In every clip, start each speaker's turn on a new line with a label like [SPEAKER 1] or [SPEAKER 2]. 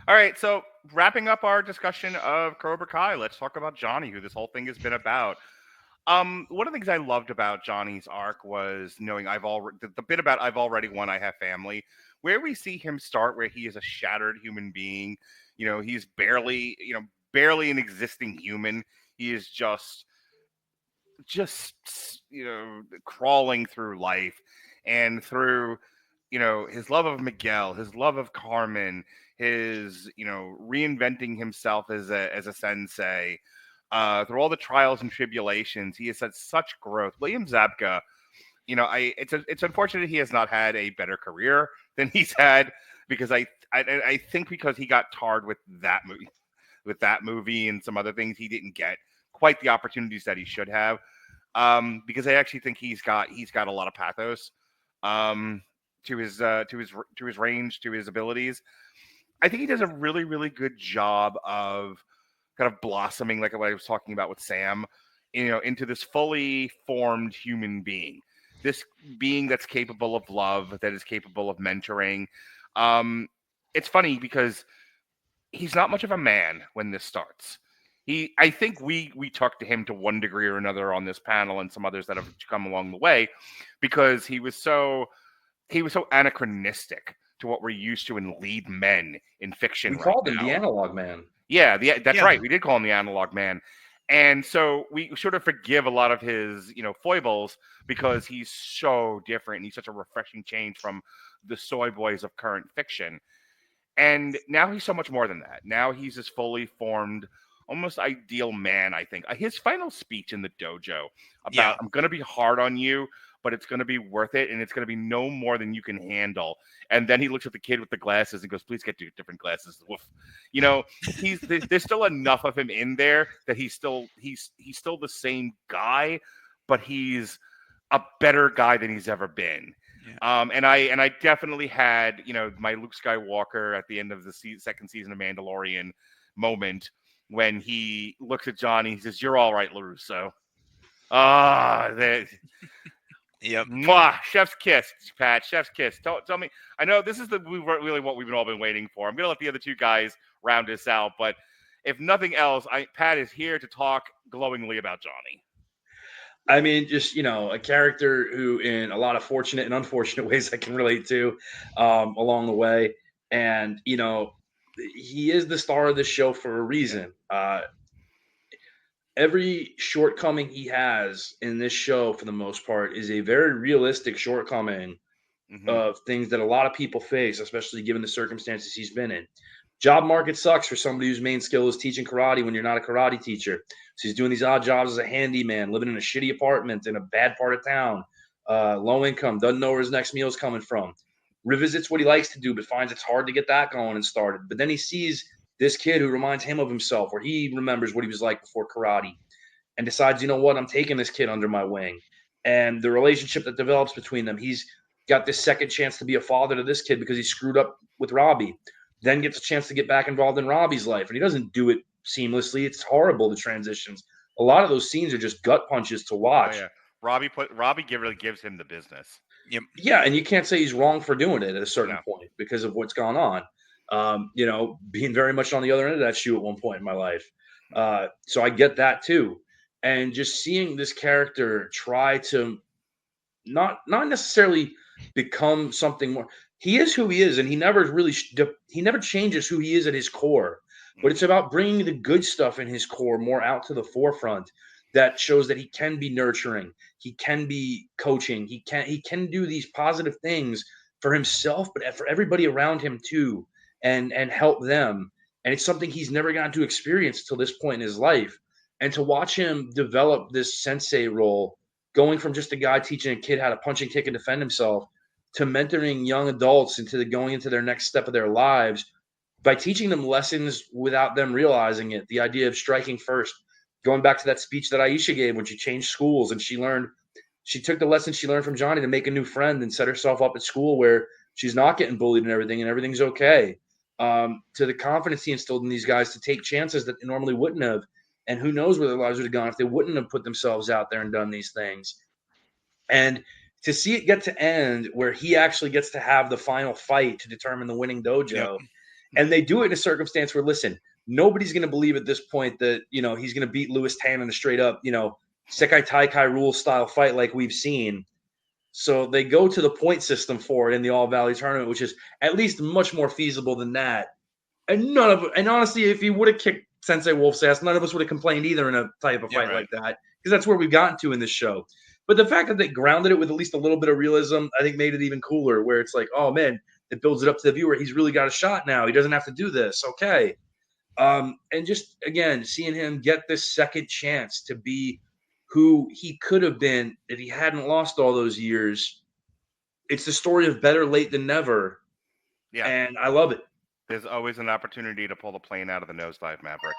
[SPEAKER 1] All right, so wrapping up our discussion of Cobra Kai, let's talk about Johnny, who this whole thing has been about. One of the things I loved about Johnny's arc was knowing the bit about I've already won, I have family, where we see him start, where he is a shattered human being. He's barely an existing human. He is just crawling through life and through his love of Miguel, his love of Carmen, his reinventing himself as a sensei, through all the trials and tribulations. He has had such growth. William Zabka, it's unfortunate he has not had a better career than he's had, because I think because he got tarred with that movie and some other things, he didn't get quite the opportunities that he should have. Because I actually think he's got a lot of pathos, um, to his range, to his abilities. I think he does a really, really good job of kind of blossoming, like what I was talking about with Sam, into this fully formed human being. This being that's capable of love, that is capable of mentoring. Um, it's funny because he's not much of a man when this starts. I think we talked to him to one degree or another on this panel and some others that have come along the way, because he was so anachronistic to what we're used to in lead men in fiction
[SPEAKER 2] We
[SPEAKER 1] right
[SPEAKER 2] called him the
[SPEAKER 1] now.
[SPEAKER 2] analog man.
[SPEAKER 1] Yeah, that's
[SPEAKER 3] Yeah.
[SPEAKER 1] right. We did call him the analog man. And so we sort of forgive a lot of his, foibles, because he's so different and he's such a refreshing change from the soy boys of current fiction. And now he's so much more than that. Now he's this fully formed, almost ideal man, I think. His final speech in the dojo about,
[SPEAKER 3] Yeah.
[SPEAKER 1] I'm going to be hard on you, but it's going to be worth it, and it's going to be no more than you can handle. And then he looks at the kid with the glasses and goes, please get different glasses. Woof. There's still enough of him in there that he's still the same guy, but he's a better guy than he's ever been.
[SPEAKER 3] Yeah.
[SPEAKER 1] And I definitely had my Luke Skywalker at the end of the second season of Mandalorian moment, when he looks at Johnny. He says, "You're all right, Larusso." Ah,
[SPEAKER 3] Yep.
[SPEAKER 1] mwah, chef's kiss, Pat. Chef's kiss. Tell me. I know this is really what we've all been waiting for. I'm gonna let the other two guys round this out, but if nothing else, Pat is here to talk glowingly about Johnny.
[SPEAKER 2] I mean, just a character who, in a lot of fortunate and unfortunate ways, I can relate to along the way. And he is the star of the show for a
[SPEAKER 1] Yeah.
[SPEAKER 2] reason. Every shortcoming he has in this show, for the most part, is a very realistic shortcoming
[SPEAKER 1] Hmm.
[SPEAKER 2] of things that a lot of people face, especially given the circumstances he's been in. Job market sucks for somebody whose main skill is teaching karate when you're not a karate teacher. So he's doing these odd jobs as a handyman, living in a shitty apartment in a bad part of town, low income, doesn't know where his next meal is coming from. Revisits what he likes to do, but finds it's hard to get that going and started. But then he sees this kid who reminds him of himself, where he remembers what he was like before karate, and decides, you know what, I'm taking this kid under my wing. And the relationship that develops between them, he's got this second chance to be a father to this kid because he screwed up with Robbie, then gets a chance to get back involved in Robbie's life. And he doesn't do it seamlessly. It's horrible, the transitions. A lot of those scenes are just gut punches to
[SPEAKER 1] Oh
[SPEAKER 2] watch.
[SPEAKER 1] yeah, Really gives him the business.
[SPEAKER 3] Yep.
[SPEAKER 2] Yeah, and you can't say he's wrong for doing it at a certain
[SPEAKER 1] No.
[SPEAKER 2] point because of what's gone on. Being very much on the other end of that shoe at one point in my life. So I get that too. And just seeing this character try to not necessarily become something more. He is who he is, and he never changes who he is at his core. But it's
[SPEAKER 1] Hmm.
[SPEAKER 2] about bringing the good stuff in his core more out to the forefront. That shows that he can be nurturing, he can be coaching, he can do these positive things for himself, but for everybody around him too, and help them. And it's something he's never gotten to experience till this point in his life. And to watch him develop this sensei role, going from just a guy teaching a kid how to punch and kick and defend himself, to mentoring young adults going into their next step of their lives by teaching them lessons without them realizing it. The idea of striking first, going back to that speech that Aisha gave when she changed schools, and she took the lesson she learned from Johnny to make a new friend and set herself up at school where she's not getting bullied and everything's okay. To the confidence he instilled in these guys to take chances that they normally wouldn't have. And who knows where their lives would have gone if they wouldn't have put themselves out there and done these things. And to see it get to end where he actually gets to have the final fight to determine the winning
[SPEAKER 3] Yep.
[SPEAKER 2] dojo, And they do it in a circumstance where, listen, nobody's going to believe at this point that, he's going to beat Lewis Tan in a straight up, Sekai Taikai rule style fight like we've seen. So they go to the point system for it in the All Valley tournament, which is at least much more feasible than that. And honestly, if he would have kicked Sensei Wolf's ass, none of us would have complained either in a type of fight like that, because that's where we've gotten to in this show. But the fact that they grounded it with at least a little bit of realism, I think made it even cooler, where it's like, oh man, it builds it up to the viewer. He's really got a shot now. He doesn't have to do this. Okay. And just, again, seeing him get this second chance to be who he could have been if he hadn't lost all those years. It's the story of better late than never.
[SPEAKER 1] Yeah.
[SPEAKER 2] And I love it.
[SPEAKER 1] There's always an opportunity to pull the plane out of the nosedive, Maverick.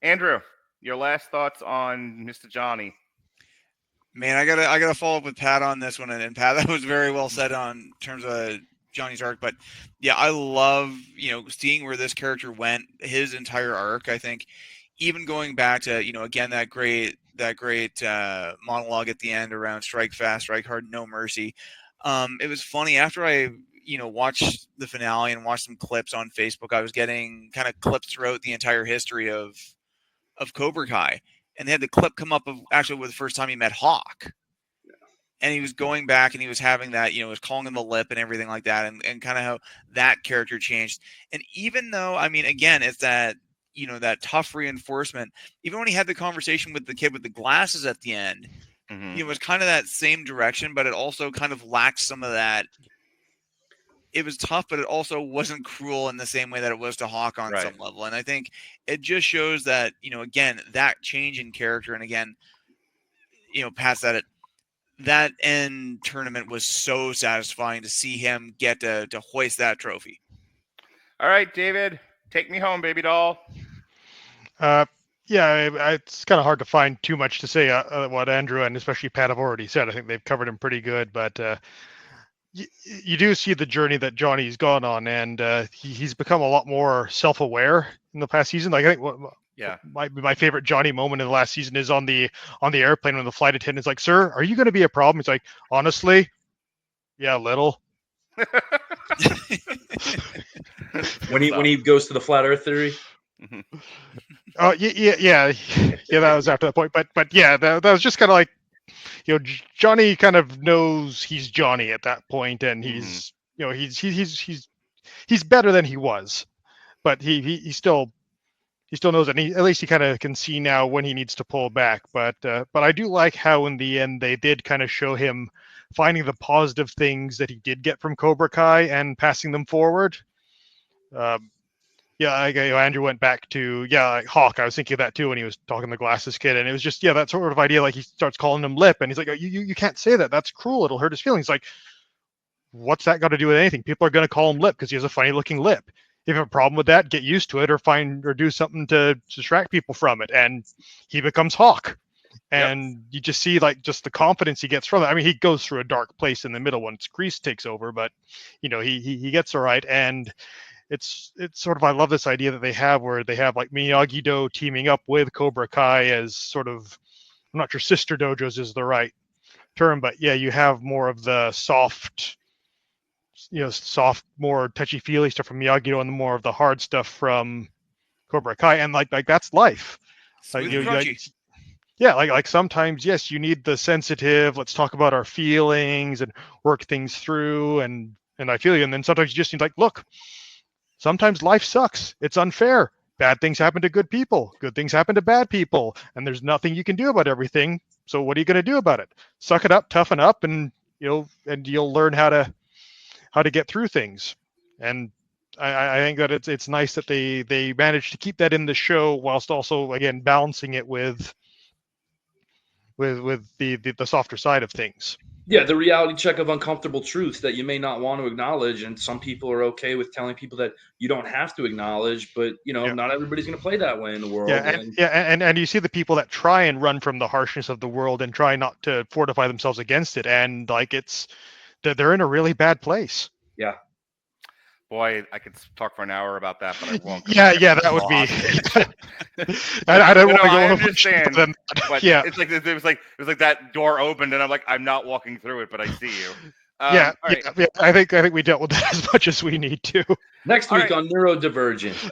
[SPEAKER 1] Andrew, your last thoughts on Mr. Johnny?
[SPEAKER 3] Man, I gotta follow up with Pat on this one, and Pat, that was very well said on terms of Johnny's arc. But yeah, I love seeing where this character went, his entire arc. I think even going back to again that great monologue at the end around strike fast, strike hard, no mercy. It was funny after I watched the finale and watched some clips on Facebook. I was getting kind of clips throughout the entire history of Cobra Kai. And they had the clip come up of actually the first time he met Hawk. Yeah. And he was going back and he was having that, was calling him the lip and everything like that. And kind of how that character changed. And even though, I mean, again, it's that, that tough reinforcement, even when he had the conversation with the kid with the glasses at the end, it was kind of that same direction, but it also kind of lacked some of that. It was tough, but it also wasn't cruel in the same way that it was to Hawk on some level. And I think it just shows that, again, that change in character. And again, past that end tournament was so satisfying to see him get to hoist that trophy.
[SPEAKER 1] All right, David, take me home, baby doll.
[SPEAKER 4] It's kind of hard to find too much to say what Andrew and especially Pat have already said. I think they've covered him pretty good, but you do see the journey that Johnny's gone on, and he's become a lot more self-aware in the past season. Like I think my favorite Johnny moment in the last season is on the airplane when the flight attendant's like, "Sir, are you going to be a problem?" He's like, "Honestly, yeah, a little."
[SPEAKER 2] when he goes to the flat Earth theory.
[SPEAKER 4] Oh yeah. That was after that point, but yeah, that was just kind of like. Johnny kind of knows he's Johnny at that point, and he's better than he was, but he still knows it. And at least he kind of can see now when he needs to pull back. But I do like how in the end they did kind of show him finding the positive things that he did get from Cobra Kai and passing them forward. Andrew went back to Hawk. I was thinking of that too when he was talking to the glasses kid, and it was just that sort of idea. Like he starts calling him lip, and he's like, oh, "You can't say that. That's cruel. It'll hurt his feelings." Like, what's that got to do with anything? People are going to call him lip because he has a funny looking lip. If you have a problem with that, get used to it, or do something to distract people from it. And he becomes Hawk, and you just see just the confidence he gets from it. I mean, he goes through a dark place in the middle once Grease takes over, but he gets all right. And it's sort of, I love this idea that they have where they have like Miyagi-Do teaming up with Cobra Kai as sort of, I'm not sure sister dojos is the right term, but yeah, you have more of the soft, more touchy-feely stuff from Miyagi-Do and more of the hard stuff from Cobra Kai. And like that's life. Like sometimes, yes, you need the sensitive, let's talk about our feelings and work things through. And I feel you. And then sometimes you just need look, sometimes life sucks. It's unfair. Bad things happen to good people. Good things happen to bad people. And there's nothing you can do about everything. So what are you going to do about it? Suck it up, toughen up, and you'll learn how to get through things. And I think that it's nice that they managed to keep that in the show whilst also, again, balancing it with the softer side of things.
[SPEAKER 2] Yeah, the reality check of uncomfortable truths that you may not want to acknowledge, and some people are okay with telling people that you don't have to acknowledge, but not everybody's going to play that way in the world.
[SPEAKER 4] And you see the people that try and run from the harshness of the world and try not to fortify themselves against it, and they're in a really bad place.
[SPEAKER 2] Yeah.
[SPEAKER 1] Boy, I could talk for an hour about that, but I won't.
[SPEAKER 4] That would be. I don't want to go.
[SPEAKER 1] I understand, but it's like it was like that door opened, and I'm like, I'm not walking through it, but I see you.
[SPEAKER 4] Yeah,
[SPEAKER 1] all right.
[SPEAKER 4] yeah. I think we dealt with that as much as we need to.
[SPEAKER 2] Next
[SPEAKER 1] All
[SPEAKER 2] week
[SPEAKER 1] right.
[SPEAKER 2] on Neurodivergent,